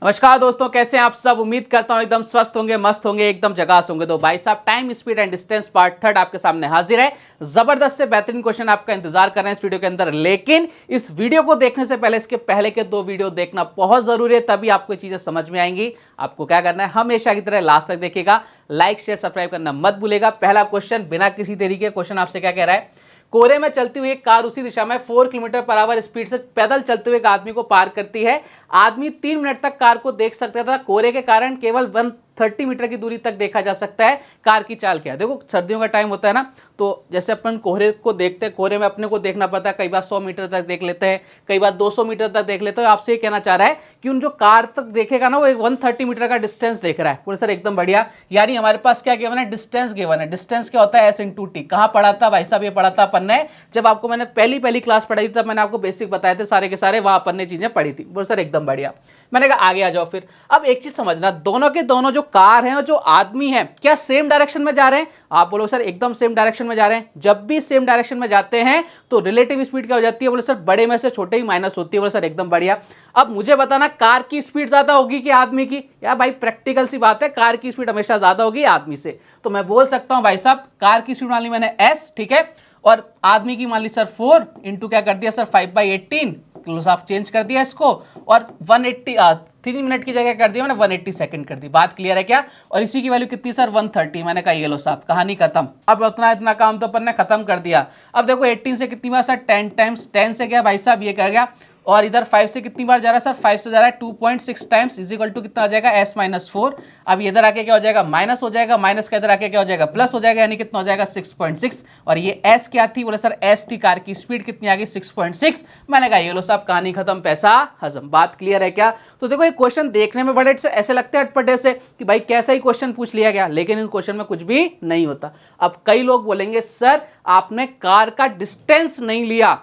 नमस्कार दोस्तों, कैसे हैं आप सब। उम्मीद करता हूं एकदम स्वस्थ होंगे, मस्त होंगे, एकदम झकास होंगे। तो भाई साहब, time speed and distance part 3 आपके सामने हाजिर है। जबरदस्त से बेहतरीन क्वेश्चन आपका इंतजार कर रहे हैं इस वीडियो के अंदर। लेकिन इस वीडियो को देखने से पहले इसके पहले के 2 वीडियो देखना बहुत जरूरी है, तभी आपको चीजें समझ में आएंगी। आपको क्या करना है, हमेशा की तरह लास्ट तक देखिएगा, लाइक शेयर सब्सक्राइब करना मत भूलेगा। पहला क्वेश्चन बिना किसी तरीके क्वेश्चन आपसे क्या कह रहा है, कोहरे में चलती हुई एक कार उसी दिशा में 4 किलोमीटर पर आवर स्पीड से पैदल चलते हुए एक आदमी को पार करती है। आदमी 3 मिनट तक कार को देख सकता था, कोहरे के कारण केवल 130 मीटर की दूरी तक देखा जा सकता है। कार की चाल क्या है। देखो, सर्दियों का टाइम होता है ना, तो जैसे अपन कोहरे को देखते हैं, कोहरे में अपने को देखना पड़ता है। कई बार 100 मीटर तक देख लेते हैं, कई बार 200 मीटर तक देख लेते हैं। आपसे ये कहना चाह रहा है कि उन जो कार तक देखेगा ना, वो 130 मीटर का डिस्टेंस देख रहा है। पूरे सर एकदम बढ़िया। यानी हमारे पास क्या गिवन है, डिस्टेंस गिवन है। डिस्टेंस क्या होता है, एस इंटू टी। कहाँ पढ़ा था भाई साहब, ये पढ़ा था अपन ने जब आपको मैंने पहली क्लास पढ़ाई थी, तब मैंने आपको बेसिक बताए थे सारे के सारे, वहां अपन ने चीजें पढ़ी थी। बोलो सर एकदम बढ़िया। मैंने कहा आगे आ जाओ फिर। अब एक चीज समझना, दोनों के दोनों जो कार हैं और जो आदमी है, क्या सेम डायरेक्शन में जा रहे हैं। आप बोलो सर एकदम सेम डायरेक्शन में जा रहे हैं। जब भी सेम डायरेक्शन में जाते हैं तो रिलेटिव स्पीड क्या हो जाती है, बोले सर बड़े में से छोटे ही माइनस होती है। बोले सर एकदम बढ़िया। अब मुझे बताना, कार की स्पीड ज्यादा होगी कि आदमी की। या भाई प्रैक्टिकल सी बात है, कार की स्पीड हमेशा ज्यादा होगी आदमी से। तो मैं बोल सकता हूं भाई साहब, कार की स्पीड मान ली मैंने एस, ठीक है, और आदमी की मान ली सर 4 इंटू क्या कर दिया सर 5/18, आप चेंज कर दिया इसको, और 3 मिनट की जगह कर दिया मैंने 180 सेकंड कर दी। बात क्लियर है क्या। और इसी की वैल्यू कितनी सर 130। मैंने कहा ये लो साहब, कहानी खत्म। अब इतना काम तो अपन ने खत्म कर दिया। अब देखो 18 से कितनी बार सर 10 टाइम्स, 10 से क्या भाई साहब ये कर गया, और इधर 5 से कितनी बार जा रहा है सर, 5 से जा रहा है 2.6 टाइम्स, इज इक्वल टू कितना हो जाएगा s-4। अब इधर आके क्या हो जाएगा, माइनस हो जाएगा, माइनस का इधर आके क्या हो जाएगा, प्लस हो जाएगा, यानी कितना हो जाएगा 6.6। और ये s क्या थी, बोले सर s थी कार की स्पीड, कितनी आ गई 6.6। मैंने कहा ये लो साहब, कहानी खत्म, पैसा हजम। बात क्लियर है क्या। तो देखो ये क्वेश्चन देखने में बड़े ऐसे लगते हैं अटपटे से कि भाई कैसा ही क्वेश्चन पूछ लिया गया, लेकिन इस क्वेश्चन में कुछ भी नहीं होता। अब कई लोग बोलेंगे सर आपने कार का डिस्टेंस नहीं लिया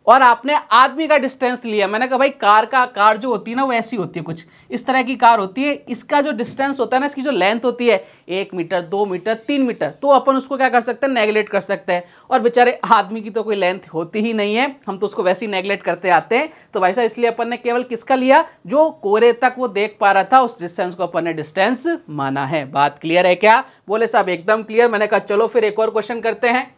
और आपने आदमी का डिस्टेंस लिया। मैंने कहा भाई कार जो होती है ना, वो ऐसी होती है, कुछ इस तरह की कार होती है। इसका जो डिस्टेंस होता है ना, इसकी जो लेंथ होती है 1 मीटर 2 मीटर 3 मीटर, तो अपन उसको क्या कर सकते हैं, नेगलेक्ट कर सकते हैं। और बेचारे आदमी की तो कोई लेंथ होती ही नहीं है, हम तो उसको वैसे ही नेगलेक्ट करते आते हैं। तो भाई साहब इसलिए अपन ने केवल किसका लिया, जो कोहरे तक वो देख पा रहा था, उस डिस्टेंस को अपन ने डिस्टेंस माना है। बात क्लियर है क्या। बोले साहब एकदम क्लियर। मैंने कहा चलो फिर एक और क्वेश्चन करते हैं।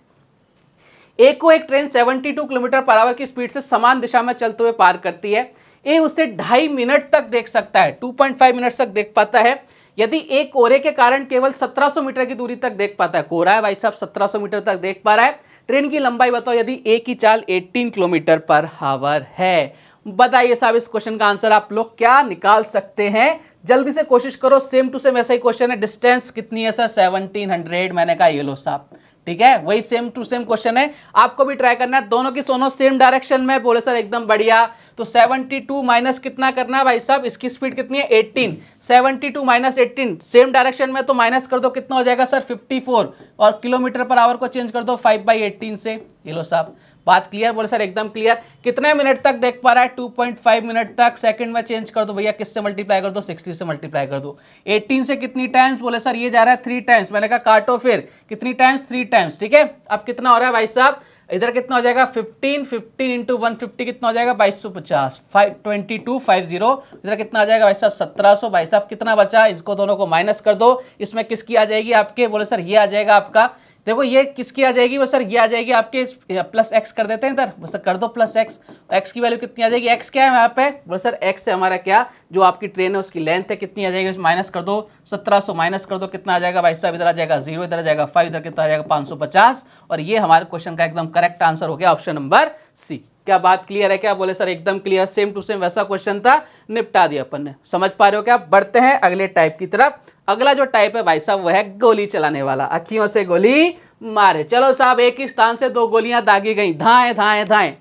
ए को एक ट्रेन 72 किलोमीटर पर आवर की स्पीड से समान दिशा में चलते हुए पार करती है। ए उसे 2.5 मिनट तक देख सकता है, 2.5 मिनट तक देख पाता है। यदि ए कोहरे के कारण केवल 1700 मीटर की दूरी तक देख पाता है, कोहरा है भाई साहब 1700 मीटर तक देख पा रहा है। ट्रेन की लंबाई बताओ यदि ए की चाल 18 किलोमीटर पर आवर है। बताइए साहब इस क्वेश्चन का आंसर आप लोग क्या निकाल सकते हैं, जल्दी से कोशिश करो। सेम टू सेम ऐसा ही क्वेश्चन है। डिस्टेंस कितनी है सर 1700। मैंने कहा ये लो साहब, ठीक है, वही सेम टू सेम क्वेश्चन है। आपको भी ट्राई करना है, दोनों की दोनों सेम डायरेक्शन में। बोले सर एकदम बढ़िया। तो 72 माइनस कितना करना है भाई साहब, इसकी स्पीड कितनी है 18, 72 माइनस 18 सेम डायरेक्शन में, तो माइनस कर दो कितना हो जाएगा सर 54, और किलोमीटर पर आवर को चेंज कर दो 5/18 से। ये लो साहब, बात क्लियर। बोले सर एकदम क्लियर। कितने मिनट तक देख पा रहा है, 2.5 मिनट तक। सेकंड में चेंज कर दो भैया, किससे मल्टीप्लाई कर दो, 60 से मल्टीप्लाई कर दो। 18 से कितनी टाइम्स, बोले सर ये जा रहा है 3 टाइम्स। मैंने कहा काटो फिर, कितनी टाइम्स 3 टाइम्स, ठीक है। अब कितना हो रहा है भाई साहब, इधर कितना हो जाएगा 15 इंटू 150 कितना हो जाएगा 2250, 2250। इधर कितना आ जाएगा भाई साहब 1700। भाई साहब कितना बचा, इसको दोनों को माइनस कर दो। इसमें किसकी आ जाएगी आपके, बोले सर ये आ जाएगा आपका, देखो ये किसकी आ जाएगी, वो सर ये आ जाएगी आपके प्लस एक्स कर देते हैं इधर, बस कर दो प्लस एक्स। एक्स की वैल्यू कितनी आ जाएगी, एक्स क्या है यहाँ पे, बोले सर एक्स से हमारा क्या, जो आपकी ट्रेन है उसकी लेंथ है, कितनी आ जाएगी, माइनस कर दो 1700 माइनस कर दो, कितना आ जाएगा भाई साहब, इधर आ जाएगा 0, इधर आ जाएगा 5, इधर कितना आ जाएगा 550। और ये हमारे क्वेश्चन का एकदम करेक्ट आंसर हो गया, ऑप्शन नंबर सी। क्या बात क्लियर है क्या। बोले सर एकदम क्लियर, सेम टू सेम वैसा क्वेश्चन था, निपटा दिया अपन ने। समझ पा रहे हो क्या। बढ़ते हैं अगले टाइप की तरफ। अगला जो टाइप है भाई साहब वो है गोली चलाने वाला, अखियों से गोली मारे। चलो साहब, एक ही स्थान से 2 गोलियां दागी गई, धाएं धाएं धाएं।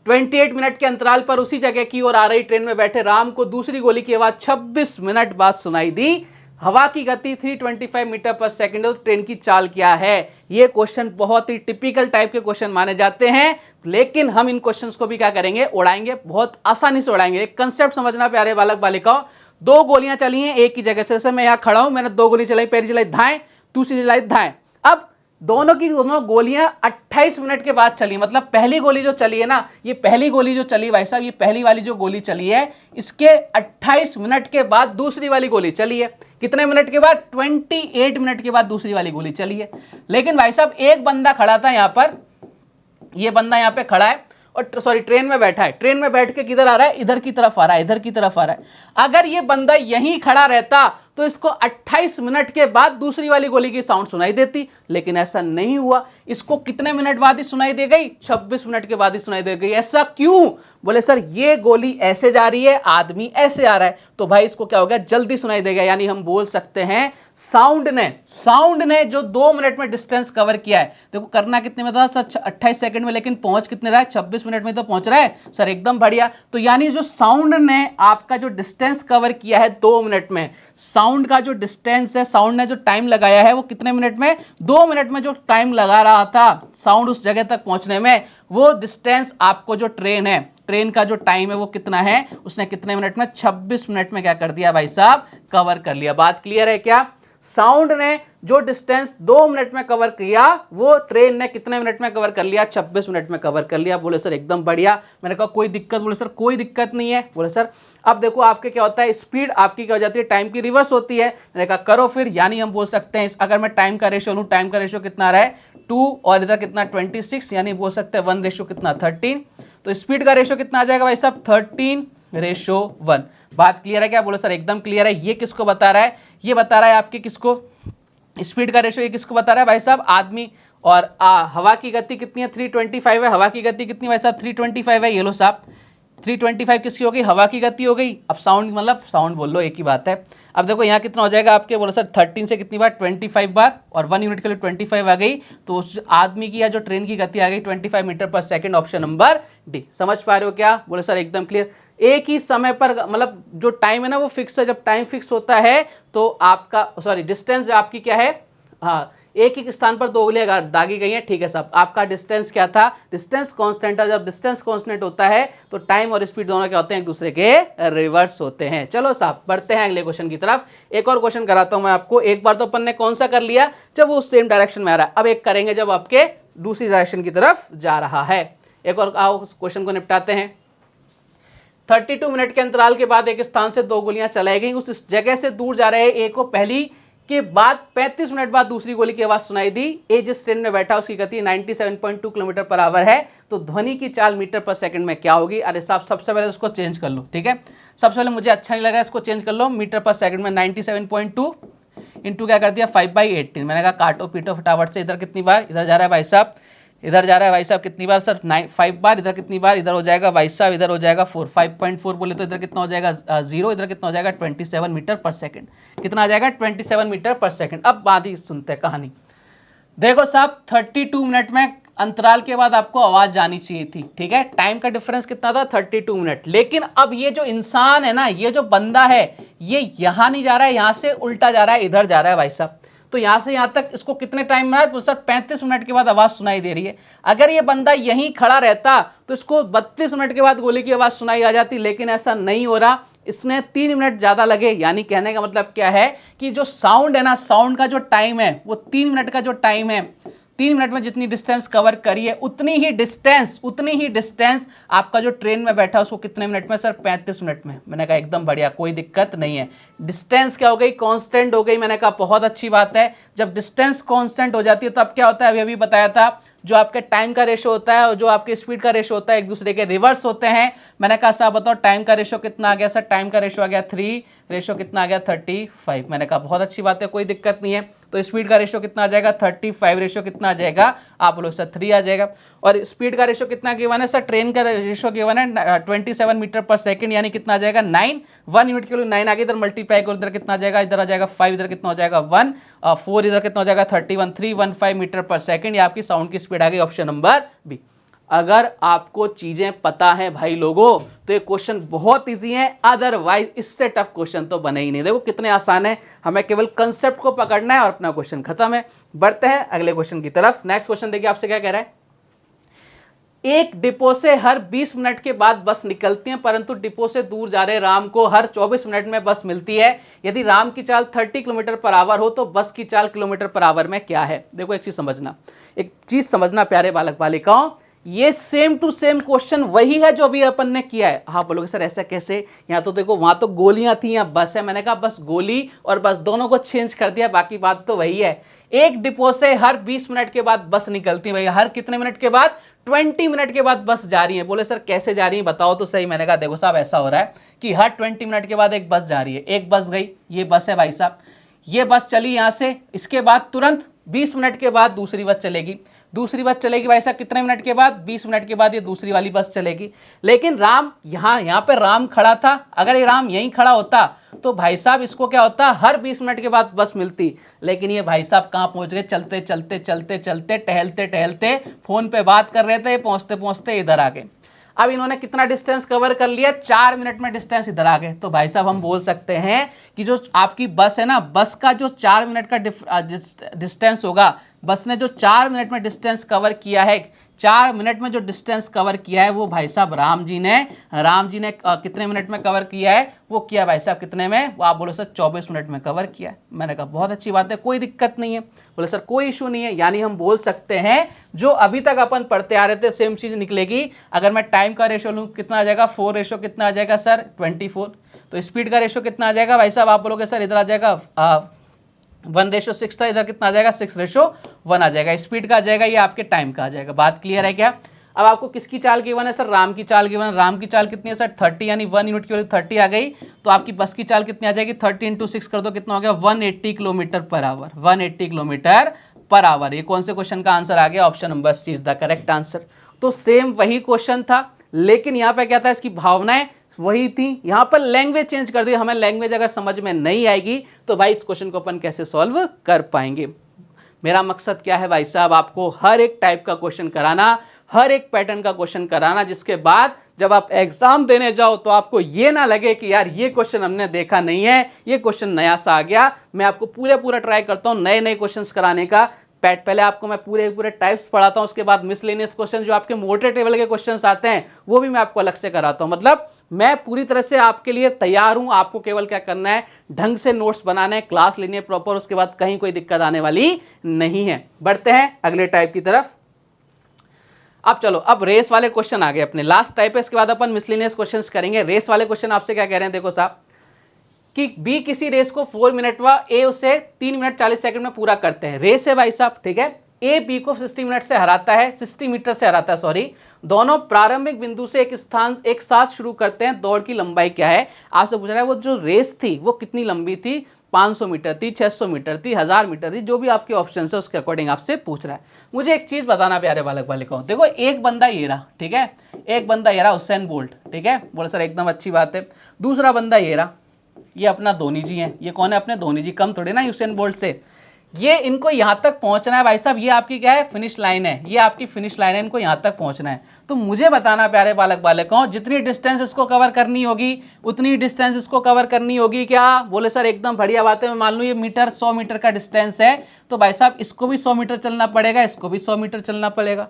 28 मिनट के अंतराल पर उसी जगह की ओर आ रही ट्रेन में बैठे राम को दूसरी गोली की आवाज 26 मिनट बाद सुनाई दी। हवा की गति 325 मीटर पर सेकंड है, तो ट्रेन की चाल क्या है। ये क्वेश्चन बहुत ही टिपिकल टाइप के क्वेश्चन माने जाते हैं, लेकिन हम इन क्वेश्चंस को भी क्या करेंगे, उड़ाएंगे, बहुत आसानी से उड़ाएंगे। एक कंसेप्ट समझना प्यारे बालक बालिकाओं। 2 गोलियां चली हैं एक ही जगह से, जैसे मैं यहां खड़ा हूं, मैंने 2 गोली चलाई, पहली चलाई धाएं, दूसरी चलाई धाएं। अब दोनों की दोनों गोलियां 28 मिनट के बाद चली, मतलब पहली गोली जो चली है ना, ये पहली गोली जो चली भाई साहब, ये पहली वाली जो गोली चली है इसके 28 मिनट के बाद दूसरी वाली गोली चली है। कितने मिनट के बाद? 28 मिनट के बाद दूसरी वाली गोली चली है। लेकिन भाई साहब एक बंदा खड़ा था यहां पर, ये बंदा यहां पे खड़ा है और सॉरी ट्रेन में बैठा है, ट्रेन में बैठ के किधर आ रहा है? इधर की तरफ आ रहा है, इधर की तरफ आ रहा है। अगर ये बंदा यहीं खड़ा रहता तो इसको 28 मिनट के बाद दूसरी वाली गोली की साउंड सुनाई देती, लेकिन ऐसा नहीं हुआ। इसको कितने मिनट बाद ही सुनाई दे गई? 26 मिनट के बाद ही सुनाई दे गई। ऐसा क्यों? बोले सर ये गोली ऐसे जा रही है, आदमी ऐसे आ रहा है, तो भाई इसको क्या हो गया? जल्दी सुनाई देगा। यानी हम बोल सकते हैं साउंड ने जो 2 मिनट में डिस्टेंस कवर किया है, देखो करना कितने में था सर? 28 सेकंड में, लेकिन पहुंच कितने रहा है? 26 मिनट में तो पहुंच रहा है सर, एकदम बढ़िया। तो यानी जो साउंड ने आपका जो डिस्टेंस कवर किया है 2 मिनट में, साउंड का जो डिस्टेंस है, साउंड ने जो टाइम लगाया है वो कितने मिनट में? 2 मिनट में जो टाइम लगा रहा था साउंड उस जगह तक पहुंचने में, वो डिस्टेंस आपको जो ट्रेन है, ट्रेन का जो टाइम है वो कितना है? उसने कितने मिनट में? 26 मिनट में क्या कर दिया भाई साहब? कवर कर लिया। बात क्लियर है क्या? साउंड ने जो डिस्टेंस 2 मिनट में कवर किया वो ट्रेन ने कितने मिनट में कवर कर लिया? 26 मिनट में कवर कर लिया। बोले सर एकदम बढ़िया। मैंने कहा कोई दिक्कत? बोले सर कोई दिक्कत नहीं है। बोले सर अब देखो आपके क्या होता है, स्पीड आपकी क्या हो जाती है? टाइम की रिवर्स होती है। मैंने कहा करो फिर। यानी हम बोल सकते हैं अगर मैं टाइम का रेशियो लूँ, टाइम का रेशियो कितना आ रहा है? 2 और इधर कितना? 26, यानी बोल सकते हैं 1 रेशियो कितना? 13। तो स्पीड का रेशियो कितना आ जाएगा भाई साहब? 13:1। बात क्लियर है क्या? बोले सर एकदम क्लियर है। ये किसको बता रहा है? ये बता रहा है आपके किसको? स्पीड का रेशियो। ये किसको बता रहा है भाई साहब? आदमी। और हवा की गति कितनी है? 325 है। हवा की गति कितनी भाई साहब? 325 है। ये लो साहब 325 किसकी हो गई? हवा की गति हो गई। अब साउंड, मतलब साउंड बोल लो, एक ही बात है। अब देखो यहाँ कितना हो जाएगा आपके? बोलो सर 13 से कितनी बार? 25 बार, और 1 यूनिट के लिए 25 आ गई, तो उस आदमी की या जो ट्रेन की गति आ गई 25 मीटर पर सेकंड। Option number D. समझ पा रहे हो क्या? बोले सर एकदम क्लियर। एक ही समय पर, मतलब जो टाइम है ना वो फिक्स है। जब टाइम फिक्स होता है तो आपका सॉरी डिस्टेंस आपकी क्या है? हाँ, एक ही स्थान पर 2 गोलियां दागी गई हैं। ठीक है साहब, आपका डिस्टेंस क्या था? डिस्टेंस कांस्टेंट है। जब डिस्टेंस कांस्टेंट होता है तो टाइम और स्पीड दोनों क्या होते हैं? एक दूसरे के रिवर्स होते हैं। चलो साहब बढ़ते हैं अगले क्वेश्चन की तरफ। एक और क्वेश्चन कराता हूं मैं आपको। एक बार तो अपन ने कौन सा कर लिया? जब वो सेम डायरेक्शन में आ रहा है। अब एक करेंगे जब आपके दूसरी डायरेक्शन की तरफ जा रहा है। एक और आओ क्वेश्चन को निपटाते हैं। 32 मिनट के अंतराल के बाद एक स्थान से 2 गोलियां चलाई गई। उस जगह से दूर जा रहे ए को पहली के बाद 35 मिनट बाद दूसरी गोली की आवाज सुनाई दी। ए जिस ट्रेन में बैठा उसकी गति 97.2 किलोमीटर पर आवर है, तो ध्वनि की चाल मीटर पर सेकंड में क्या होगी? अरे साहब सबसे पहले उसको चेंज कर लो। ठीक है, सबसे पहले मुझे अच्छा नहीं लग रहा है, इसको चेंज कर लो। मीटर पर सेकंड में 97.2 इंटू क्या कर दिया? 5/18। मैंने कहा काटो पीटो फटाफट से। इधर कितनी बार इधर जा रहा है भाई साहब? इधर जा रहा है भाई साहब कितनी बार सर? 5 बार। इधर कितनी बार? इधर हो जाएगा भाई साहब, इधर हो जाएगा 4। 5.4 बोले तो इधर कितना हो जाएगा? 0। इधर कितना हो जाएगा? 27 मीटर पर सेकंड। कितना आ जाएगा? 27 मीटर पर सेकंड। अब बात ही सुनते हैं कहानी। देखो साहब 32 मिनट में अंतराल के बाद आपको आवाज जानी चाहिए थी। ठीक है, टाइम का डिफरेंस कितना था? 32 मिनट। लेकिन अब ये जो इंसान है ना, ये जो बंदा है, ये यहां नहीं जा रहा है, यहां से उल्टा जा रहा है, इधर जा रहा है भाई साहब। तो यहां से यहां तक इसको कितने टाइम में? तो सर 35 मिनट के बाद आवाज सुनाई दे रही है। अगर ये बंदा यहीं खड़ा रहता तो इसको 32 मिनट के बाद गोली की आवाज सुनाई आ जाती, लेकिन ऐसा नहीं हो रहा। इसने 3 मिनट ज्यादा लगे। यानी कहने का मतलब क्या है कि जो साउंड है ना, साउंड का जो टाइम है वो 3 मिनट का जो टाइम है, 3 मिनट में जितनी डिस्टेंस कवर करी है उतनी ही डिस्टेंस आपका जो ट्रेन में बैठा उसको कितने मिनट में? सर 35 मिनट में। मैंने कहा एकदम बढ़िया, कोई दिक्कत नहीं है। डिस्टेंस क्या हो गई? कांस्टेंट हो गई। मैंने कहा बहुत अच्छी बात है। जब डिस्टेंस कांस्टेंट हो जाती है तब क्या होता है? अभी अभी बताया था, जो आपके टाइम का रेशो होता है और जो आपके स्पीड का रेशो होता है एक दूसरे के रिवर्स होते हैं। मैंने कहा साहब बताओ टाइम का रेशो कितना आ गया? सर टाइम का रेशो आ गया 3, रेशो कितना आ गया? 35। मैंने कहा बहुत अच्छी बात है, कोई दिक्कत नहीं है। तो स्पीड का रेशो कितना आ जाएगा? 35। रेशो कितना आ जाएगा? आप बोलो सर 3 आ जाएगा। और स्पीड का रेशो कितना गिवन है? सर ट्रेन का रेशो गिवन है 27 मीटर पर सेकंड, यानी कितना आ जाएगा? 9। 1 यूनिट के लिए 9 आगे, इधर मल्टीप्लाई करो, इधर कितना आ जाएगा? इधर आ जाएगा 5, इधर कितना हो जाएगा? 1, 4, इधर कितना हो जाएगा? 31। 315 मीटर पर सेकंड। ये आपकी साउंड की स्पीड आ गई। Option number B. अगर आपको चीजें पता है भाई लोगों तो ये क्वेश्चन बहुत इजी है, अदरवाइज इससे टफ क्वेश्चन तो बने ही नहीं। देखो कितने आसान है, हमें केवल कंसेप्ट को पकड़ना है और अपना क्वेश्चन खत्म है। बढ़ते हैं अगले क्वेश्चन की तरफ। नेक्स्ट क्वेश्चन देखिए आपसे क्या कह रहा है। एक डिपो से हर 20 मिनट के बाद बस निकलती है, परंतु डिपो से दूर जा रहे राम को हर 24 मिनट में बस मिलती है। यदि राम की चाल 30 किलोमीटर पर आवर हो तो बस की चाल किलोमीटर पर आवर में क्या है? देखो एक चीज समझना प्यारे बालक बालिकाओं, ये सेम टू सेम क्वेश्चन वही है जो अभी अपन ने किया है। हाँ बोलोगे सर ऐसा कैसे? यहाँ तो देखो, वहां तो गोलियां थी, यहाँ बस है। मैंने कहा बस गोली और बस दोनों को चेंज कर दिया, बाकी बात तो वही है। एक डिपो से हर 20 मिनट के बाद बस निकलती है भैया, हर कितने मिनट के बाद? 20 मिनट के बाद बस जा रही है। बोले सर कैसे जा रही है बताओ तो सही। मैंने कहा देखो साहब ऐसा हो रहा है कि हर 20 मिनट के बाद एक बस जा रही है। एक बस गई, ये बस है भाई साहब, ये बस चली यहाँ से, इसके बाद तुरंत 20 मिनट के बाद दूसरी बस चलेगी। दूसरी बस चलेगी भाई साहब कितने मिनट के बाद? 20 मिनट के बाद ये दूसरी वाली बस चलेगी। लेकिन राम यहाँ पे राम खड़ा था, अगर ये राम यहीं खड़ा होता तो भाई साहब इसको क्या होता? हर 20 मिनट के बाद बस मिलती। लेकिन ये भाई साहब कहाँ पहुंच गए? चलते चलते चलते चलते, टहलते टहलते, फोन पे बात कर रहे थे, पहुंचते पहुंचते इधर आ गए। अब इन्होंने कितना डिस्टेंस कवर कर लिया? 4 मिनट में डिस्टेंस इधर आ गए। तो भाई साहब हम बोल सकते हैं कि जो आपकी बस है ना, बस का जो 4 मिनट का डिस्टेंस होगा, बस ने जो 4 मिनट में डिस्टेंस कवर किया है, 4 मिनट में जो डिस्टेंस कवर किया है वो भाई साहब राम जी ने कितने मिनट में कवर किया है? वो किया भाई साहब कितने में? वो आप बोलो सर 24 मिनट में कवर किया है। मैंने कहा बहुत अच्छी बात है, कोई दिक्कत नहीं है। बोले सर कोई इशू नहीं है। यानी हम बोल सकते हैं जो अभी तक अपन पढ़ते आ रहे थे सेम चीज निकलेगी। अगर मैं टाइम का रेशो लूँ कितना आ जाएगा? 4 रेशो कितना आ जाएगा सर? 24। तो स्पीड का रेशो कितना आ जाएगा भाई साहब? आप बोलोगे सर इधर आ जाएगा 1:6 था, इधर कितना आ जाएगा? 6:1 आ जाएगा। स्पीड का आ जाएगा, ये आपके टाइम का आ जाएगा। बात क्लियर है क्या? अब आपको किसकी चाल गिवन है सर? राम की चाल गिवन है। राम की चाल कितनी है सर? 30, यानी 1 यूनिट की वैल्यू 30 आ गई। तो आपकी बस की चाल कितनी आ जाएगी? 30 × 6 कर दो, कितना हो गया? 180 kilometre per hour. 180 kilometre per hour. ये कौन से क्वेश्चन का आंसर आ गया? Option number C is the correct answer. तो सेम वही क्वेश्चन था, लेकिन यहाँ पे क्या था? इसकी भावनाएं वही थी, यहां पर लैंग्वेज चेंज कर दी। हमें लैंग्वेज अगर समझ में नहीं आएगी तो भाई इस क्वेश्चन को अपन कैसे सॉल्व कर पाएंगे? मेरा मकसद क्या है भाई साहब? आपको हर एक टाइप का क्वेश्चन कराना, हर एक पैटर्न का क्वेश्चन कराना, जिसके बाद जब आप एग्जाम देने जाओ तो आपको ये ना लगे कि यार ये क्वेश्चन हमने देखा नहीं है, ये क्वेश्चन नया सा आ गया। मैं आपको पूरा ट्राई करता हूं नए नए क्वेश्चंस कराने का। पहले आपको मैं पूरे टाइप्स पढ़ाता हूं, उसके बाद मिसलेनियस क्वेश्चन जो आपके मोटे टेबल के क्वेश्चंस आते हैं वो भी मैं आपको अलग से कराता हूं। मतलब मैं पूरी तरह से आपके लिए तैयार हूं। आपको केवल क्या करना है? ढंग से नोट्स बनाने हैं, क्लास लेनी है प्रॉपर, उसके बाद कहीं कोई दिक्कत आने वाली नहीं है। बढ़ते हैं अगले टाइप की तरफ। अब चलो, अब रेस वाले क्वेश्चन आ गए अपने। लास्ट टाइप है, इसके बाद अपन मिसलेनियस क्वेश्चंस करेंगे। रेस वाले क्वेश्चन आपसे क्या कह रहे हैं? देखो साहब कि बी किसी रेस को 4 मिनट व ए उसे 3 मिनट 40 सेकंड में पूरा करते हैं। रेस है भाई साहब, ठीक है। ए बी को 60 मिनट से हराता है, 60 मीटर से हराता है, सॉरी। दोनों प्रारंभिक बिंदु से एक साथ शुरू करते हैं। दौड़ की लंबाई क्या है? आपसे पूछ रहा है वो जो रेस थी वो कितनी लंबी थी? 500 मीटर थी, 600 मीटर थी, 1000 मीटर थी, जो भी आपके ऑप्शन है उसके अकॉर्डिंग आपसे पूछ रहा है। मुझे एक चीज बताना प्यारे बालक बालिकाओं, देखो एक बंदा ये रहा, ठीक है, एक बंदा ये रहा हुसैन बोल्ट, ठीक है। बोले सर एकदम अच्छी बात है। दूसरा बंदा ये रहा, ये अपना धोनी जी हैं। ये कौन है? अपने धोनी जी, कम थोड़े ना हुसैन बोल्ट से। ये इनको यहां तक पहुंचना है भाई साहब, ये आपकी क्या है? फिनिश लाइन है। ये आपकी फिनिश लाइन है, इनको यहां तक पहुंचना है। तो मुझे बताना प्यारे बालक बालिकाओं, जितनी डिस्टेंस इसको कवर करनी होगी उतनी डिस्टेंस इसको कवर करनी होगी क्या? बोले सर एकदम बढ़िया बात है। मान लो ये 100 मीटर का डिस्टेंस है, तो भाई साहब इसको भी 100 मीटर चलना पड़ेगा, इसको भी 100 मीटर चलना पड़ेगा।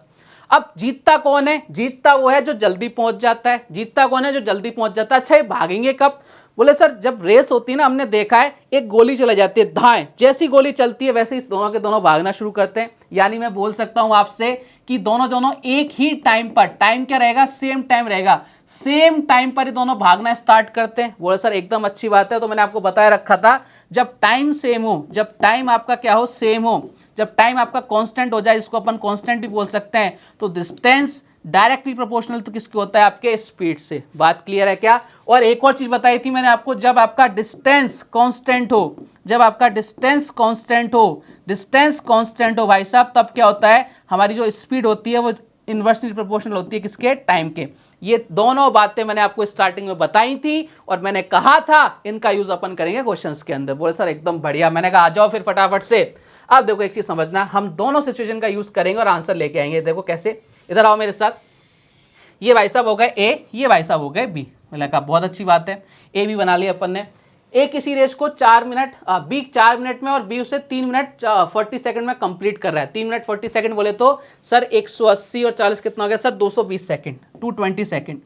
अब जीतता कौन है? जीतता वो है जो जल्दी पहुंच जाता है। जीतता कौन है? जो जल्दी पहुंच जाता है। अच्छा ये भागेंगे कब? बोले सर जब रेस होती है ना, हमने देखा है एक गोली चला जाती है, धाएं, जैसी गोली चलती है वैसे इस दोनों के दोनों भागना शुरू करते हैं। यानी मैं बोल सकता हूं आपसे कि दोनों एक ही टाइम पर, टाइम क्या रहेगा? सेम टाइम रहेगा, सेम टाइम पर ये दोनों भागना स्टार्ट करते हैं। बोले सर एकदम अच्छी बात है। तो मैंने आपको बताया रखा था, जब टाइम सेम हो, जब टाइम आपका क्या हो? सेम हो, जब टाइम आपका कांस्टेंट हो जाए, इसको अपन कांस्टेंट भी बोल सकते हैं, तो डिस्टेंस डायरेक्टली प्रोपोर्शनल तो किसके होता है? आपके स्पीड से। बात क्लियर है क्या? और एक और चीज बताई थी मैंने आपको, जब आपका डिस्टेंस कांस्टेंट हो, जब आपका डिस्टेंस कांस्टेंट हो, डिस्टेंस कांस्टेंट हो भाई साहब, तब क्या होता है? हमारी जो स्पीड होती है वो इनवर्सली प्रोपोर्शनल होती है किसके? टाइम के। ये दोनों बातें मैंने आपको स्टार्टिंग में बताई थी और मैंने कहा था इनका यूज अपन करेंगे क्वेश्चंस के अंदर। बोले सर एकदम बढ़िया। मैंने कहा आ जाओ फिर फटाफट से। अब देखो एक चीज समझना, हम दोनों सिचुएशन का यूज करेंगे और आंसर लेके आएंगे। देखो कैसे, इधर आओ मेरे साथ। ये भाई साहब हो गए ए, ये भाई साहब हो गए बी। मैंने कहा बहुत अच्छी बात है, ए बी बना लिया अपन ने। ए किसी रेस को 4 मिनट, बी 4 मिनट में और बी उसे 3 मिनट 40 सेकंड में कंप्लीट कर रहा है। 3 मिनट 40 सेकंड बोले तो सर 180 और 40 कितना हो गया सर 220 सेकंड, 220 सेकंड।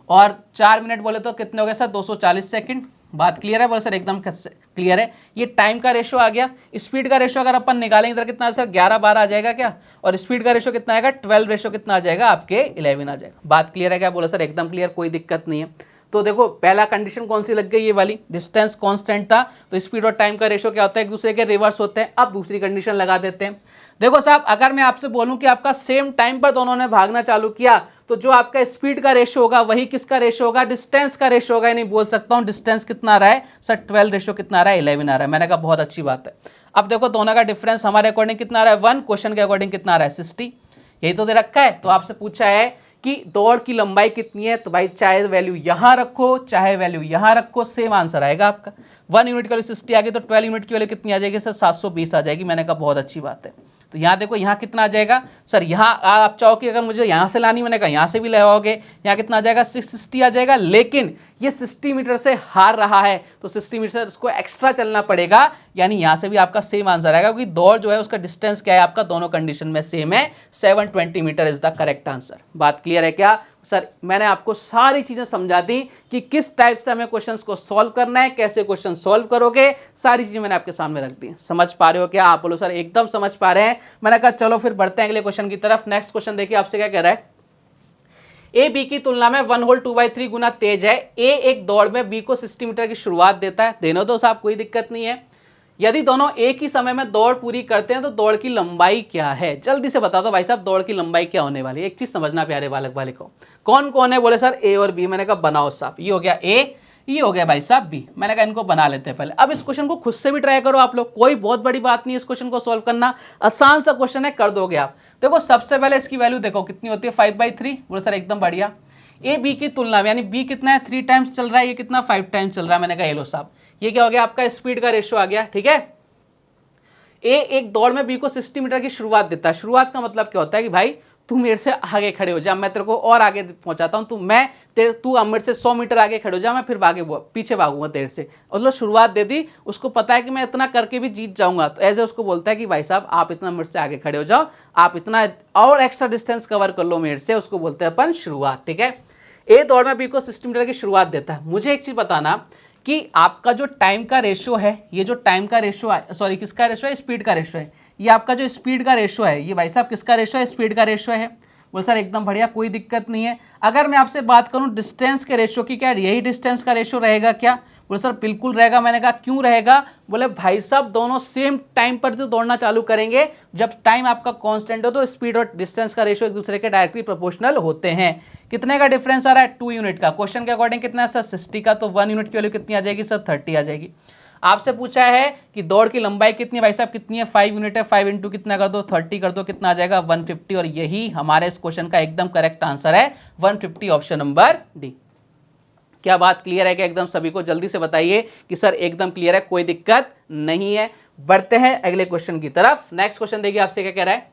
और 4 मिनट बोले तो कितने हो गए सर 240 सेकंड। बात क्लियर है बोले सर? एकदम क्लियर है। ये टाइम का रेशो आ गया। स्पीड का रेशो अगर अपन निकालेंगे इधर कितना सर 11-12 आ जाएगा क्या, और स्पीड का रेशो कितना आएगा 12 रेशो कितना आ जाएगा आपके 11 आ जाएगा। बात क्लियर है क्या? बोले सर एकदम क्लियर, कोई दिक्कत नहीं है। तो देखो पहला कंडीशन कौन सी लग गई, ये वाली, डिस्टेंस कांस्टेंट था तो स्पीड और टाइम का रेशो क्या होता है, एक दूसरे के रिवर्स होते हैं। अब दूसरी कंडीशन लगा देते हैं। देखो साहब अगर मैं आपसे बोलूं कि आपका सेम टाइम पर दोनों ने भागना चालू किया तो जो आपका स्पीड का रेशो होगा वही किसका रेशो होगा, डिस्टेंस का रेशो होगा। नहीं बोल सकता हूं डिस्टेंस कितना आ रहा है सर 12 रेशो कितना आ रहा है 11 आ रहा है। मैंने कहा बहुत अच्छी बात है। अब देखो दोनों का डिफरेंस हमारे अकॉर्डिंग कितना आ रहा है 1, क्वेश्चन के अकॉर्डिंग कितना आ रहा है 60, यही तो दे रखा है। तो आपसे पूछा है कि दौड़ की लंबाई कितनी है, तो भाई चाहे वैल्यू यहां रखो चाहे वैल्यू यहां रखो सेम आंसर आएगा आपका। 1 यूनिट की वैल्यू 60 आ गई तो 12 यूनिट की वैल्यू कितनी आ जाएगी सर 720 आ जाएगी। मैंने कहा बहुत अच्छी बात है। तो यहाँ देखो यहाँ कितना आ जाएगा सर, यहाँ आप चाहो कि अगर मुझे यहाँ से लानी, मैंने कहा यहाँ से भी लगाओगे, यहाँ कितना आ जाएगा 660 आ जाएगा। लेकिन ये 60 मीटर से हार रहा है तो 60 मीटर इसको एक्स्ट्रा चलना पड़ेगा, यानी यहाँ से भी आपका सेम आंसर आएगा क्योंकि दौड़ जो है उसका डिस्टेंस क्या है आपका दोनों कंडीशन में सेम है। 720 metre is the correct answer. बात क्लियर है क्या सर? मैंने आपको सारी चीजें समझा दी कि किस टाइप से हमें क्वेश्चंस को सॉल्व करना है, कैसे क्वेश्चन सॉल्व करोगे, सारी चीजें मैंने आपके सामने रख दी। समझ पा रहे हो क्या आप? बोलो सर एकदम समझ पा रहे हैं। मैंने कहा चलो फिर बढ़ते हैं अगले क्वेश्चन की तरफ। नेक्स्ट क्वेश्चन देखिए आपसे क्या कह रहा है। ए बी की तुलना में 1 होल 2/3 गुना तेज है। ए एक दौड़ में बी को 60 मीटर की शुरुआत देता है। देने दो साहब कोई दिक्कत नहीं है। यदि दोनों एक ही समय में दौड़ पूरी करते हैं तो दौड़ की लंबाई क्या है? जल्दी से बता दो भाई साहब दौड़ की लंबाई क्या होने वाली है। एक चीज समझना प्यारे बालक बालिकों, कौन कौन है? बोले सर ए और बी। मैंने कहा बनाओ साहब, ये हो गया ए, ये हो गया भाई साहब बी। मैंने कहा इनको बना लेते हैं पहले। अब इस क्वेश्चन को खुद से भी ट्राई करो आप लोग, कोई बहुत बड़ी बात नहीं है इस क्वेश्चन को सॉल्व करना, आसान सा क्वेश्चन है, कर दोगे आप। देखो सबसे पहले इसकी वैल्यू देखो कितनी होती है 5/3। बोले सर एकदम बढ़िया। ए बी की तुलना में यानी बी कितना है 3 टाइम्स चल रहा है, ये कितना 5 टाइम्स चल रहा है। मैंने कहा ये लो साहब, ये क्या हो गया आपका स्पीड का रेशियो आ गया। ठीक है, ए एक दौड़ में बी को 60 मीटर की शुरुआत देता है। शुरुआत का मतलब क्या होता है कि भाई तू मेरे से आगे खड़े हो जा, मैं तेरे को और आगे पहुंचाता हूं, तू अब मेरे से 100 मीटर आगे खड़े हो जा, मैं फिर आगे पीछे भागूंगा तेरे से। मतलब शुरुआत दे दी, उसको पता है कि मैं इतना करके भी जीत जाऊंगा, तो ऐसे उसको बोलता है कि भाई साहब आप इतना मेरे से आगे खड़े हो जाओ, आप इतना और एक्स्ट्रा डिस्टेंस कवर कर लो मेरे से, उसको बोलते हैं अपन शुरुआत। ठीक है, ए दौड़ में बी को 60 मीटर की शुरुआत देता है। मुझे एक चीज बताना कि आपका जो टाइम का रेशियो है, ये जो टाइम का रेशियो है, सॉरी किसका रेशियो है, स्पीड का रेशियो है, ये आपका जो स्पीड का रेशियो है, ये भाई साहब किसका रेशियो है, स्पीड का रेशियो है। बोले सर एकदम बढ़िया, कोई दिक्कत नहीं है। अगर मैं आपसे बात करूं डिस्टेंस के रेशियो की, क्या यही डिस्टेंस का रेशियो रहेगा क्या? बोले सर बिल्कुल रहेगा। मैंने कहा क्यों रहेगा? बोले भाई साहब दोनों सेम टाइम पर तो दौड़ना चालू करेंगे, जब टाइम आपका कांस्टेंट हो तो स्पीड और डिस्टेंस का रेशियो एक दूसरे के डायरेक्टली प्रोपोर्शनल होते हैं। कितने का डिफरेंस आ रहा है? 2 यूनिट का। क्वेश्चन के अकॉर्डिंग कितना है सर 60 का, तो 1 यूनिट की वैल्यू कितनी आ जाएगी सर 30 आ जाएगी। आपसे पूछा है कि दौड़ की लंबाई कितनी है, भाई साहब कितनी है 5 यूनिट है, 5 इंटू कितना कर दो 30 कर दो, कितना आ जाएगा 150। और यही हमारे इस क्वेश्चन का एकदम करेक्ट आंसर है 150, ऑप्शन नंबर डी। क्या बात क्लियर है? कि एकदम सभी को जल्दी से बताइए कि सर एकदम क्लियर है, कोई दिक्कत नहीं है। बढ़ते हैं अगले क्वेश्चन की तरफ। नेक्स्ट क्वेश्चन देखिए आपसे क्या कह रहा है।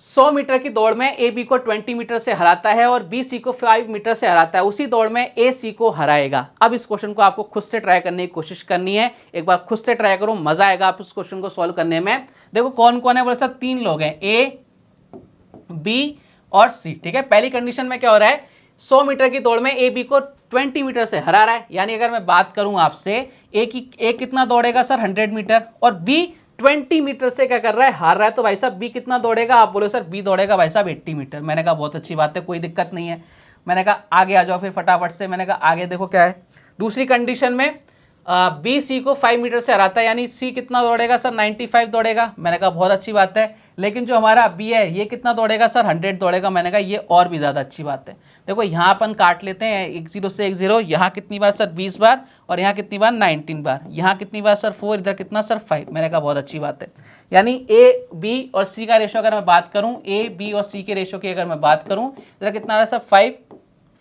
100 मीटर की दौड़ में ए बी को 20 मीटर से हराता है और बी सी को 5 मीटर से हराता है। उसी दौड़ में ए सी को हराएगा। अब इस क्वेश्चन को आपको खुद से ट्राई करने की कोशिश करनी है। एक बार खुद से ट्राई करो, मजा आएगा आप इस क्वेश्चन को सॉल्व करने में। देखो कौन कौन है, बोले सर 3 लोग हैं, ए बी और सी। ठीक है, पहली कंडीशन में क्या हो रहा है, 100 मीटर की दौड़ में ए बी को 20 मीटर से हरा रहा है। यानी अगर मैं बात करूं आपसे, ए कितना दौड़ेगा सर 100 मीटर और बी 20 मीटर से क्या कर रहा है, हार रहा है। तो भाई साहब बी कितना दौड़ेगा? आप बोलो सर बी दौड़ेगा भाई साहब 80 मीटर। मैंने कहा बहुत अच्छी बात है, कोई दिक्कत नहीं है। मैंने कहा आगे आ जाओ फिर फटाफट से। मैंने कहा आगे देखो क्या है। दूसरी कंडीशन में बी सी को 5 मीटर से हराता है, यानी सी कितना दौड़ेगा सर 95 दौड़ेगा। मैंने कहा बहुत अच्छी बात है। लेकिन जो हमारा बी है ये कितना दौड़ेगा सर 100 दौड़ेगा। मैंने कहा ये और भी ज़्यादा अच्छी बात है। देखो यहाँ अपन काट लेते हैं 1 0 से 1 0, यहाँ कितनी बार सर 20 बार और यहाँ कितनी बार 19 बार, यहाँ कितनी बार सर 4, इधर कितना सर 5। मैंने कहा बहुत अच्छी बात है। यानी ए बी और सी का रेशो अगर मैं बात करूँ, ए बी और सी के रेशो की अगर मैं बात करूँ, इधर कितना रहा सर 5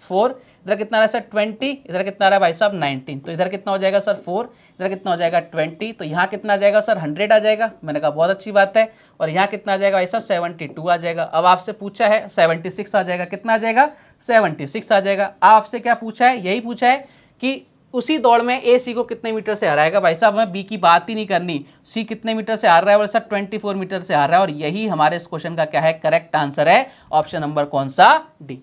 4, इधर कितना रहा सर 20, इधर कितना रहा भाई साहब 19। तो इधर कितना हो जाएगा सर 4, इधर कितना हो जाएगा 20, तो यहाँ कितना आ जाएगा सर 100 आ जाएगा। मैंने कहा बहुत अच्छी बात है। और यहाँ कितना आ जाएगा भाई साहब 72 आ जाएगा। अब आपसे पूछा है 76 आ जाएगा, कितना आ जाएगा 76 आ जाएगा। आपसे क्या पूछा है, यही पूछा है कि उसी दौड़ में ए सी को कितने मीटर से हराएगा? भाई साहब हमें बी की बात ही नहीं करनी, सी कितने मीटर से हार रहा है? बोले सर 24 मीटर से हार रहा है, और यही हमारे इस क्वेश्चन का क्या है? करेक्ट आंसर है ऑप्शन नंबर कौन सा? डी।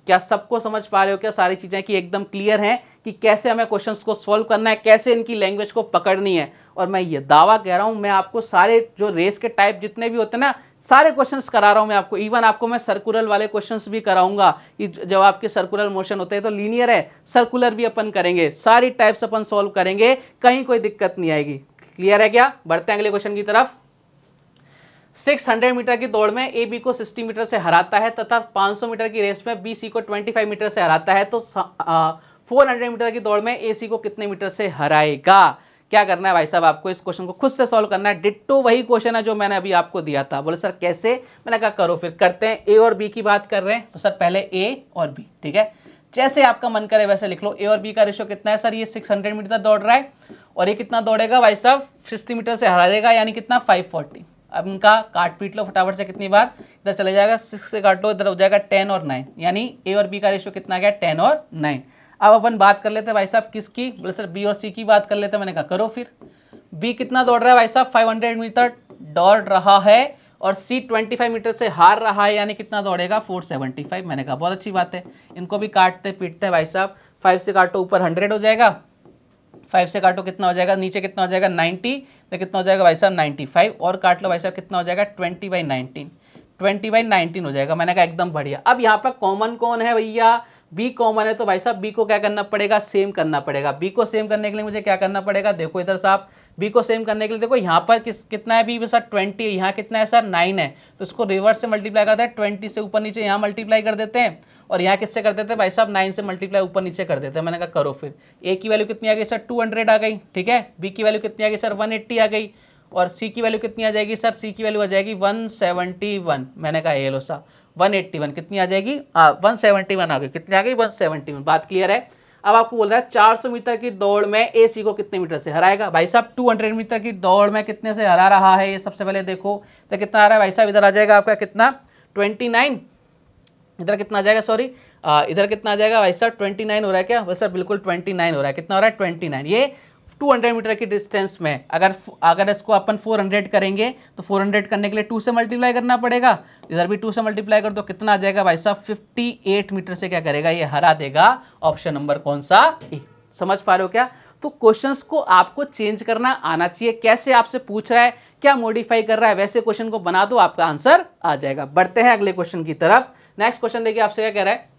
क्या सबको समझ पा रहे हो क्या सारी चीजें कि एकदम क्लियर हैं कि कैसे हमें क्वेश्चंस को सॉल्व करना है, कैसे इनकी लैंग्वेज को पकड़नी है? और मैं ये दावा कह रहा हूं, मैं आपको सारे जो रेस के टाइप जितने भी होते हैं ना, सारे क्वेश्चंस करा रहा हूं मैं आपको। इवन आपको मैं सर्कुलर वाले क्वेश्चंस भी कराऊंगा कि जब आपके सर्कुलर मोशन होते हैं तो लीनियर है, सर्कुलर भी अपन करेंगे, सारी टाइप्स अपन सॉल्व करेंगे, कहीं कोई दिक्कत नहीं आएगी। क्लियर है क्या? बढ़ते हैं अगले क्वेश्चन की तरफ। 600 मीटर की दौड़ में ए बी को 60 मीटर से हराता है तथा 500 मीटर की रेस में बी सी को 25 मीटर से हराता है, तो 400 मीटर की दौड़ में ए सी को कितने मीटर से हराएगा? क्या करना है भाई साहब? आपको इस क्वेश्चन को खुद से सॉल्व करना है। डिट्टो वही क्वेश्चन है जो मैंने अभी आपको दिया था। बोले सर कैसे? मैंने कहा करो, फिर करते हैं। ए और बी की बात कर रहे हैं तो सर पहले ए और बी, ठीक है, जैसे आपका मन करे वैसे लिख लो। ए और बी का रेशियो कितना है सर? ये 600 मीटर दौड़ रहा है और ये कितना दौड़ेगा भाई साहब? 60 मीटर से हरा देगा, यानी कितना? 540। अब इनका काट पीट लो फटाफट से, कितनी बार इधर चले जाएगा, 6 से काट लो, इधर हो जाएगा 10 और 9, यानी ए और बी का रेशियो कितना गया? 10 और 9। अब अपन बात कर लेते हैं भाई साहब किसकी? बोले सर बी और सी की बात कर लेते हैं। मैंने कहा करो फिर। बी कितना दौड़ रहा है भाई साहब? 500 मीटर दौड़ रहा है और सी 25 मीटर से हार रहा है, यानी कितना दौड़ेगा? 475। मैंने कहा बहुत अच्छी बात है, इनको भी काटते पीटते हैं भाई साहब। 5 से काटो ऊपर 100 हो जाएगा, 5 से काटो कितना हो जाएगा? नीचे कितना हो जाएगा? 90, तो कितना हो जाएगा भाई साहब? 95 और काट लो भाई साहब, कितना हो जाएगा? 20/19, 20/19 हो जाएगा। मैंने कहा एकदम बढ़िया। अब यहाँ पर कॉमन कौन है भैया? बी कॉमन है, तो भाई साहब बी को क्या करना पड़ेगा? सेम करना पड़ेगा। बी को सेम करने के लिए मुझे क्या करना पड़ेगा? देखो इधर साहब, बी को सेम करने के लिए देखो यहाँ पर कितना है बी सर? 20 है, यहाँ कितना है सर? 9 है, तो इसको रिवर्स से मल्टीप्लाई करते हैं, 20 से ऊपर नीचे यहाँ मल्टीप्लाई कर देते हैं, और यहाँ किससे कर देते हैं भाई साहब? 9 से मल्टीप्लाई ऊपर नीचे कर देते हैं। मैंने कहा करो फिर। ए की वैल्यू कितनी आ गई सर? 200 आ गई, ठीक है। बी की वैल्यू कितनी आ गई सर? 180 आ गई। और सी की वैल्यू कितनी आ जाएगी सर? सी की वैल्यू आ जाएगी 171। मैंने कहा ये लो साहब 181 कितनी आ जाएगी? 171 आ गई। कितनी आ गई? 171। बात क्लियर है? अब आपको बोल रहा है 400 मीटर की दौड़ में ए सी को कितने मीटर से हराएगा? भाई साहब 200 मीटर की दौड़ में कितने से हरा रहा है ये सबसे पहले देखो, तो कितना आ रहा है भाई साहब? इधर आ जाएगा आपका कितना? 29। इधर कितना आ जाएगा? सॉरी, इधर कितना आ जाएगा भाई साहब? 29 हो रहा है क्या? वैसे बिल्कुल 29 हो रहा है। कितना हो रहा है? 29। ये 200 मीटर की डिस्टेंस में अगर इसको अपन 400 करेंगे तो 400 करने के लिए 2 से मल्टीप्लाई करना पड़ेगा, इधर भी 2 से मल्टीप्लाई कर दो, कितना आ जाएगा भाई साहब? 58 मीटर से क्या करेगा? ये हरा देगा। ऑप्शन नंबर कौन सा? ए। समझ पा रहे हो क्या? तो क्वेश्चंस को आपको चेंज करना आना चाहिए। कैसे आपसे पूछ रहा है, क्या मॉडिफाई कर रहा है, वैसे क्वेश्चन को बना दो, आपका आंसर आ जाएगा। बढ़ते हैं अगले क्वेश्चन की तरफ। नेक्स्ट क्वेश्चन देखिए आपसे क्या कह रहा है।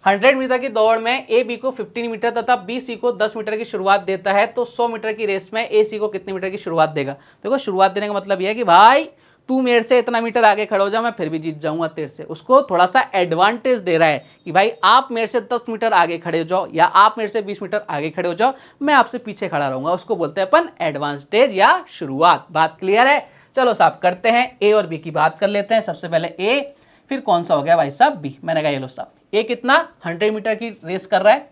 100 मीटर की दौड़ में ए बी को 15 मीटर तथा बी सी को 10 मीटर की शुरुआत देता है, तो 100 मीटर की रेस में ए सी को कितने मीटर की शुरुआत देगा? देखो शुरुआत देने का मतलब यह है कि भाई तू मेरे से इतना मीटर आगे खड़ा हो जा, मैं फिर भी जीत जाऊंगा तेरे से। उसको थोड़ा सा एडवांटेज दे रहा है कि भाई आप मेरे से 10 मीटर आगे खड़े हो जाओ या आप मेरे से 20 मीटर आगे खड़े हो जाओ, मैं आपसे पीछे खड़ा रहूंगा। उसको बोलते हैं अपन एडवांटेज या शुरुआत। बात क्लियर है? चलो साहब करते हैं, ए और बी की बात कर लेते हैं। सबसे पहले ए, फिर कौन सा हो गया भाई साहब? बी। मैंने कहा ये लो साहब, ए कितना 100 मीटर की रेस कर रहा है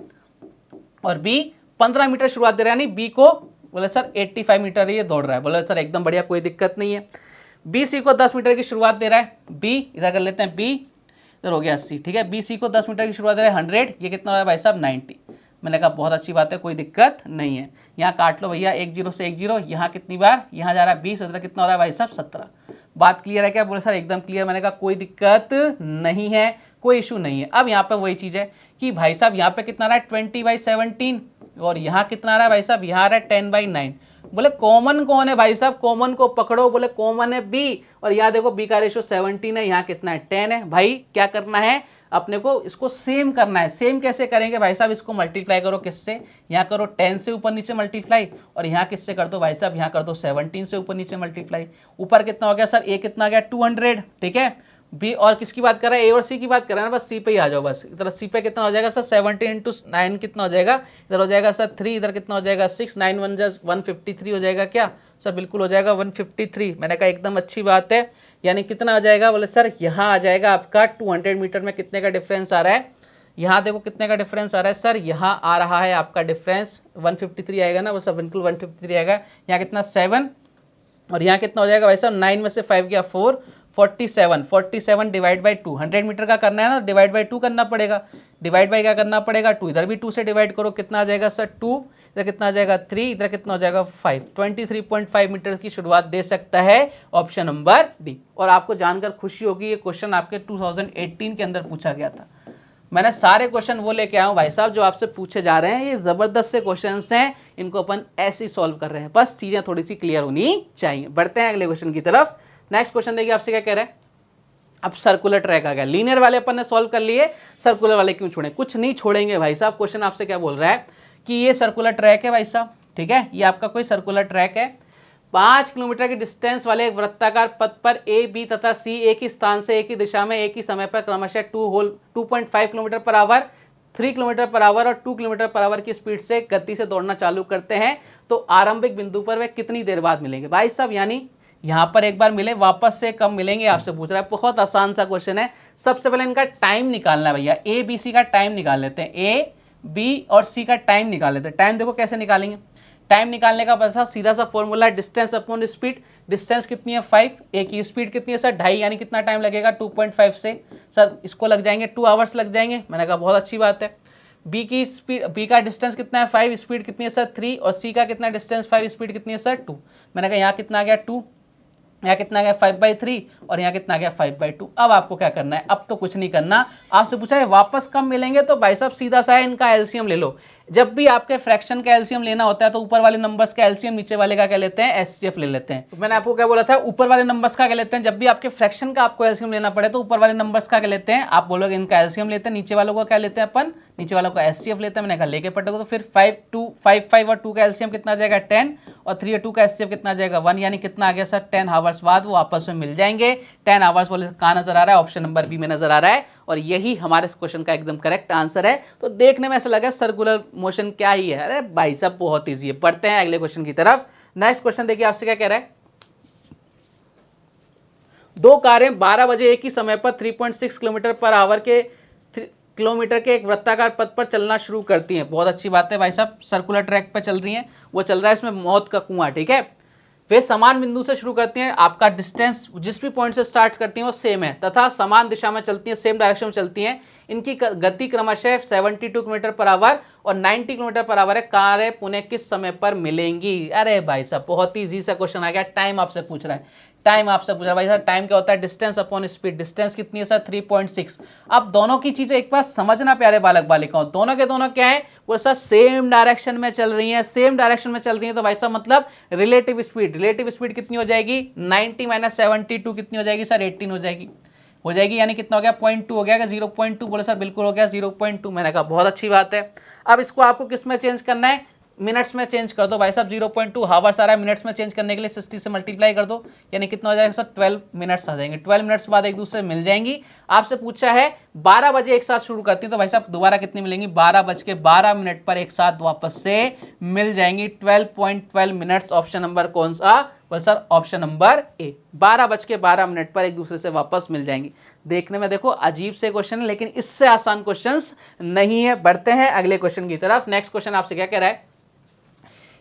और बी 15 मीटर शुरुआत दे रहा है, यानी बी को बोले सर 85 मीटर ये दौड़ रहा है। बोले सर एकदम बढ़िया, कोई दिक्कत नहीं है। बी सी को 10 मीटर की शुरुआत दे रहा है, बी इधर कर लेते हैं, बी इधर हो गया 80, ठीक है। बी सी को 10 मीटर की शुरुआत दे रहा है 100, ये कितना हो रहा है भाई साहब? 90। मैंने कहा बहुत अच्छी बात है, कोई दिक्कत नहीं है। यहाँ काट लो भैया, 1 0 से 1 0, यहाँ कितनी बार? यहाँ जा रहा है 20, उधर कितना हो रहा है भाई साहब? 17। बात क्लियर है क्या? बोले सर एकदम क्लियर। मैंने कहा कोई दिक्कत नहीं है, कोई इशू नहीं है। अब यहाँ पे वही चीज़ है कि भाई साहब यहाँ पे कितना आ रहा है? 20/17, और यहाँ कितना आ रहा है भाई साहब? यहाँ आ रहा है 10/9। बोले कॉमन कौन है भाई साहब? कॉमन को पकड़ो। बोले कॉमन है बी, और यहाँ देखो बी का रेशियो 17 है, यहाँ कितना है? 10 है। भाई क्या करना है अपने को? इसको सेम करना है। सेम कैसे करेंगे भाई साहब? इसको मल्टीप्लाई करो किससे? यहाँ करो 10 से ऊपर नीचे मल्टीप्लाई, और यहाँ किससे कर दो भाई साहब? यहाँ कर दो 17 से ऊपर नीचे मल्टीप्लाई। ऊपर कितना हो गया सर? ए कितना आ गया? 200, ठीक है। बी और किसकी बात कर रहा है? ए और सी की बात कर रहा है ना, बस सी पे ही आ जाओ। बस इधर सी पे कितना हो जाएगा सर? 17 × 9 कितना हो जाएगा? इधर हो जाएगा सर 3, इधर कितना हो जाएगा? 6, 9 1 जा 153 हो जाएगा क्या सर? बिल्कुल हो जाएगा 153। मैंने कहा एकदम अच्छी बात है। यानी कितना आ जाएगा? बोले सर यहाँ आ जाएगा आपका 200 मीटर में कितने का डिफरेंस आ रहा है? यहाँ देखो कितने का डिफरेंस आ रहा है सर? यहाँ आ रहा है आपका डिफरेंस 153 आएगा ना, वो सब बिल्कुल 153 आएगा। यहाँ कितना? 7, और यहाँ कितना हो जाएगा भाई साहब? 9 में से 5 गया 4, 47 डिवाइड बाई 2, 100 मीटर का करना है ना, डिवाइड बाई 2 करना पड़ेगा। डिवाइड बाई क्या करना पड़ेगा, 2, इधर भी 2 से डिवाइड करो, कितना आ जाएगा सर 2, इधर कितना आ जाएगा 3, इधर कितना हो जाएगा 5, 23.5 मीटर की शुरुआत दे सकता है ऑप्शन नंबर डी। और आपको जानकर खुशी होगी ये क्वेश्चन आपके 2018 के अंदर पूछा गया था। मैंने सारे क्वेश्चन वो लेके आया हूँ भाई साहब जो आपसे पूछे जा रहे हैं, ये जबरदस्त से क्वेश्चंस हैं, इनको अपन ऐसे ही सॉल्व कर रहे हैं, बस चीजें थोड़ी सी क्लियर होनी चाहिए। बढ़ते हैं अगले क्वेश्चन की तरफ। नेक्स्ट क्वेश्चन देखिए आपसे क्या कह रहे हैं। अब सर्कुलर ट्रैक आ गया, लीनियर वाले अपन ने सॉल्व कर लिए, सर्कुलर वाले क्यों छोड़े, कुछ नहीं छोड़ेंगे भाई साहब। क्वेश्चन आपसे क्या बोल रहा है कि ये सर्कुलर ट्रैक है भाई साहब, ठीक है, ये आपका कोई सर्कुलर ट्रैक है, 5 किलोमीटर की डिस्टेंस वाले एक वृत्ताकार पथ पर ए, बी तथा सी एक ही स्थान से एक ही दिशा में एक ही समय पर क्रमशः 2.5 kilometre per hour, 3 kilometre per hour और 2 किलोमीटर पर आवर की स्पीड से गति से दौड़ना चालू करते हैं, तो आरंभिक बिंदु पर वे कितनी देर बाद मिलेंगे। भाई साहब यानी यहां पर एक बार मिले, वापस से कब मिलेंगे आपसे पूछ रहा है। बहुत आसान सा क्वेश्चन है। सबसे पहले इनका टाइम निकालना है भैया, ए बी सी का टाइम निकाल लेते हैं, ए बी और सी का टाइम निकाल लेते हैं। टाइम देखो कैसे निकालेंगे, टाइम निकालने का बस सीधा सा फॉर्मूला है डिस्टेंस अपॉन स्पीड। डिस्टेंस कितनी है 5, ए की स्पीड कितनी है सर 2.5, यानी कितना टाइम लगेगा 2.5 से सर इसको लग जाएंगे 2 आवर्स लग जाएंगे। मैंने कहा बहुत अच्छी बात है। बी की स्पीड, बी का डिस्टेंस कितना है 5, स्पीड कितनी है सर 3, और सी का कितना डिस्टेंस 5, स्पीड कितनी है सर 2। मैंने कहा यहाँ कितना आ गया 2, यहाँ कितना गया 5/3 और यहाँ कितना गया 5/2। अब आपको क्या करना है, अब तो कुछ नहीं करना। आपसे पूछा है वापस कब मिलेंगे, तो भाई साहब सीधा सा है, इनका एलसीएम ले लो। जब भी आपके फ्रैक्शन का एलसीएम लेना होता है तो ऊपर वाले नंबर्स का एलसीएम नीचे वाले का क्या लेते हैं, एचसीएफ ले लेते हैं। तो मैंने आपको क्या बोला था, ऊपर वाले नंबर्स का क्या लेते हैं, जब भी आपके फ्रैक्शन का आपको एलसीएम लेना पड़े तो ऊपर वाले नंबर्स का क्या लेते हैं, आप बोलोगे इनका एलसीएम लेते हैं, नीचे वालों को क्या लेते हैं अपन, नीचे वालों का एचसीएफ लेते हैं। मैंने कहा लेके पटेगा, तो फिर 5 और 2 का एलसीएम कितना आ जाएगा 10 और 3 और 2 का एचसीएफ कितना आ जाएगा 1, यानी कितना आ गया सर 10 आवर्स बाद वो आपस में मिल जाएंगे। 10 आवर्स वाले कहाँ नजर आ रहा है, ऑप्शन नंबर बी में नजर आ रहा है, और यही हमारे क्वेश्चन का एकदम करेक्ट आंसर है। तो देखने में ऐसा लगा सर्कुलर मोशन क्या ही है, अरे भाई साहब बहुत इजी है। बढ़ते हैं अगले क्वेश्चन की तरफ। नेक्स्ट क्वेश्चन देखिए आपसे क्या कह रहा है। दो कारें 12 बजे एक ही समय पर 3.6 किलोमीटर पर आवर के किलोमीटर के एक वृत्ताकार पथ पर चलना शुरू करती हैं। बहुत अच्छी बात है भाई साहब, सर्कुलर ट्रैक पर चल रही हैं, वो चल रहा है इसमें मौत का कुआं, ठीक है। वे समान बिंदु से शुरू करती हैं, आपका डिस्टेंस जिस भी पॉइंट से स्टार्ट करती हैं वो सेम है, तथा समान दिशा में चलती हैं, सेम डायरेक्शन में चलती हैं। इनकी गति क्रमशः 72 किलोमीटर पर आवर और 90 किलोमीटर पर आवर है। कारें पुणे किस समय पर मिलेंगी। अरे भाई साहब बहुत ही इजी सा क्वेश्चन आ गया। टाइम आपसे पूछ रहा है, टाइम आपसे पूछ रहा है भाई साहब, टाइम क्या होता है, डिस्टेंस अपॉन स्पीड। डिस्टेंस कितनी है सर 3.6। अब दोनों की चीजें एक बार समझना प्यारे बालक बालिकाओं, दोनों के दोनों क्या है, वो सर सेम डायरेक्शन में चल रही हैं, सेम डायरेक्शन में चल रही हैं, तो भाई साहब मतलब रिलेटिव स्पीड, रिलेटिव स्पीड कितनी हो जाएगी 90 - 72 कितनी हो जाएगी सर 18 हो जाएगी, यानी कितना हो गया 0.2 हो गया, 0.2 बोले सर बिल्कुल हो गया 0.2। मैंने कहा बहुत अच्छी बात है। अब इसको आपको किस में चेंज करना है, मिनट्स में चेंज कर दो भाई साहब। 0.2 हावर्स आ रहा है, मिनट्स में चेंज करने के लिए 60 से मल्टीप्लाई कर दो, यानी कितना हो जाएगा सर 12 मिनट्स आ जाएंगे। 12 मिनट्स बाद एक दूसरे मिल जाएंगी। आपसे पूछा है 12 बजे एक साथ शुरू करती है, तो भाई साहब दोबारा कितनी मिलेंगी 12:12 पर एक साथ वापस से मिल जाएंगी 12.12 मिनट्स। ऑप्शन नंबर कौन सा, बोल सर ऑप्शन नंबर ए, 12:12 पर एक दूसरे से वापस मिल जाएंगी। देखने में देखो अजीब से क्वेश्चन है, लेकिन इससे आसान क्वेश्चंस नहीं है। बढ़ते हैं अगले क्वेश्चन की तरफ। नेक्स्ट क्वेश्चन आपसे क्या कह रहा है,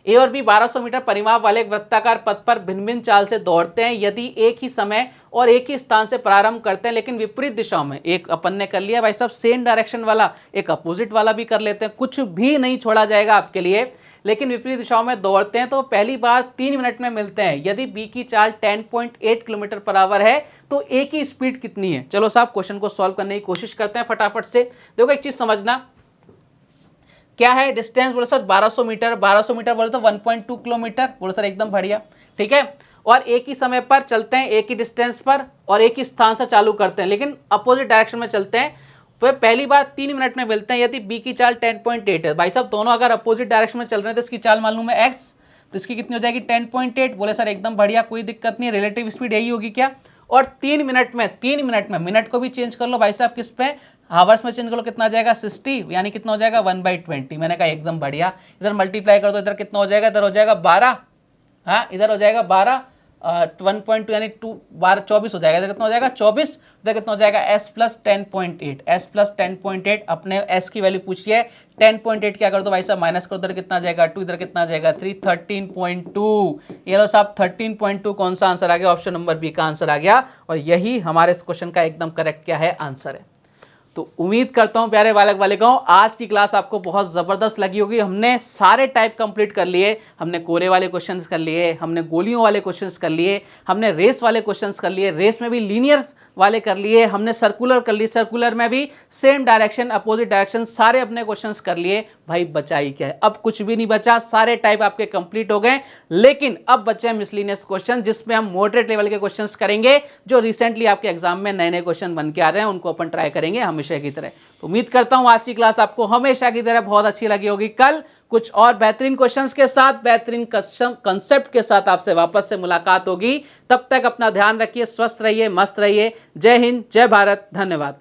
ए और बी 1200 मीटर परिमाप वाले एक वृत्ताकार पथ पर भिन्न भिन्न चाल से दौड़ते हैं। यदि एक ही समय और एक ही स्थान से प्रारंभ करते हैं लेकिन विपरीत दिशाओं में, एक अपन ने कर लिया भाई साहब सेम डायरेक्शन वाला, एक अपोजिट वाला भी कर लेते हैं, कुछ भी नहीं छोड़ा जाएगा आपके लिए, लेकिन विपरीत दिशाओं में दौड़ते हैं, तो पहली बार 3 मिनट में मिलते हैं। यदि बी की चाल 10.8 किलोमीटर पर आवर है तो ए की स्पीड कितनी है। चलो साहब क्वेश्चन को सॉल्व करने की कोशिश करते हैं फटाफट से। देखो एक चीज समझना, क्या है डिस्टेंस, बोले सर 1200 मीटर, 1200 मीटर बोले तो 1.2 किलोमीटर, बोले सर एकदम बढ़िया, ठीक है। और एक ही समय पर चलते हैं, एक ही डिस्टेंस पर और एक ही स्थान से चालू करते हैं, लेकिन अपोजिट डायरेक्शन में चलते हैं। वह पहली बार 3 मिनट में मिलते हैं। यदि बी की चाल 10.8 है, भाई साहब दोनों अगर अपोजिट डायरेक्शन में चल रहे हैं तो इसकी चाल मालूम है x, तो इसकी कितनी हो जाएगी 10.8। बोले सर एकदम बढ़िया, कोई दिक्कत नहीं, रिलेटिव स्पीड यही होगी क्या। और 3 मिनट में मिनट को भी चेंज कर लो भाई साहब, किस पे, हावर्स में चेंज कर लो, कितना आ जाएगा 60, यानी कितना हो जाएगा 1/20। मैंने कहा एकदम बढ़िया। इधर मल्टीप्लाई कर दो, इधर कितना हो जाएगा, इधर हो जाएगा 12, हाँ इधर हो जाएगा 12, 1.2 यानी 2 बार 24 हो जाएगा। इधर कितना हो जाएगा 24, इधर कितना हो जाएगा s प्लस 10.8, s प्लस 10.8, अपने s की वैल्यू पूछ है 10.8 क्या कर दो भाई साहब माइनस करो, उधर कितना आ जाएगा 2, इधर कितना आ जाएगा 3, 13.2। ये लो साहब 13.2 कौन सा आंसर आ गया, ऑप्शन नंबर बी का आंसर आ गया, और यही हमारे इस क्वेश्चन का एकदम करेक्ट क्या है आंसर है। तो उम्मीद करता हूं प्यारे बालक बालिकाओं आज की क्लास आपको बहुत जबरदस्त लगी होगी। हमने सारे टाइप कंप्लीट कर लिए, हमने कोरे वाले क्वेश्चंस कर लिए, हमने गोलियों वाले क्वेश्चंस कर लिए, हमने रेस वाले क्वेश्चंस कर लिए, रेस में भी लीनियर वाले कर लिए, हमने सर्कुलर कर लिए, सर्कुलर में भी सेम डायरेक्शन अपोजिट डायरेक्शन सारे अपने क्वेश्चंस कर लिए। भाई बचा ही क्या है, अब कुछ भी नहीं बचा, सारे टाइप आपके कंप्लीट हो गए। लेकिन अब बचे हैं मिसलिनियस क्वेश्चन, जिसमें हम मॉडरेट लेवल के क्वेश्चंस करेंगे, जो रिसेंटली आपके एग्जाम में नए नए क्वेश्चन बन के आ रहे हैं, उनको अपन ट्राई करेंगे हमेशा की तरह। तो उम्मीद करता हूं आज की क्लास आपको हमेशा की तरह बहुत अच्छी लगी होगी। कल कुछ और बेहतरीन क्वेश्चंस के साथ, बेहतरीन कंसेप्ट के साथ आपसे वापस से मुलाकात होगी। तब तक अपना ध्यान रखिए, स्वस्थ रहिए, मस्त रहिए। जय हिंद, जय भारत, धन्यवाद।